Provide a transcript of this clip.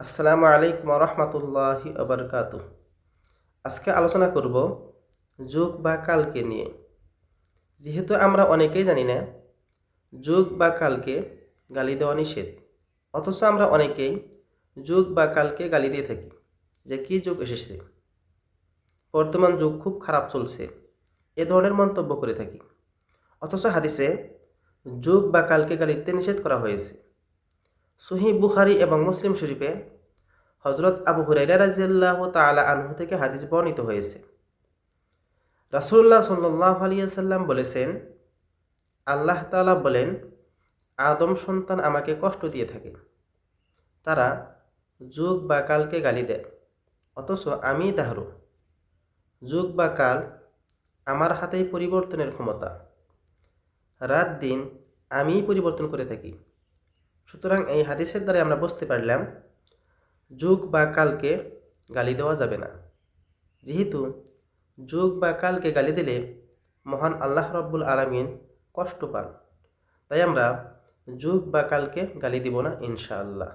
আসসালামু আলাইকুম রহমতুল্লাহি আবরকাত। আজকে আলোচনা করব যুগ বা কালকে নিয়ে। যেহেতু আমরা অনেকেই জানি না যুগ বা কালকে গালি দেওয়া নিষেধ, অথচ আমরা অনেকেই যুগ বা কালকে গালি দিয়ে থাকি যে কি যুগ এসেছে, বর্তমান যুগ খুব খারাপ চলছে, এ ধরনের মন্তব্য করে থাকি। অথচ হাদিসে যুগ বা কালকে গালি দিতে নিষেধ করা হয়েছে। সহিহ বুখারী এবং মুসলিম শরীফে হজরত আবু হুরাইরা রাদিয়াল্লাহু তাআলা আনহু থেকে হাদিস বর্ণিত হয়েছে। রাসূলুল্লাহ সাল্লাল্লাহু আলাইহি সাল্লাম বলেছেন, আল্লাহ তাআলা বলেন, আদম সন্তান আমাকে কষ্ট দিয়ে থাকে। তারা যুগ বা কালকে গালি দেয়, অথচ আমি তাহারও যুগ বা কাল আমার হাতেই পরিবর্তনের ক্ষমতা। রাত দিন আমিই পরিবর্তন করে থাকি। সুতরাং এই হাদিসের দ্বারা আমরা বুঝতে পারলাম যুগ বা কালকে গালি দেওয়া যাবে না। যেহেতু যুগ বা কালকে গালি দিলে মহান আল্লাহ রব্বুল আলামিন কষ্ট পান, তাই আমরা যুগ বা কালকে গালি দিব না ইনশাআল্লাহ।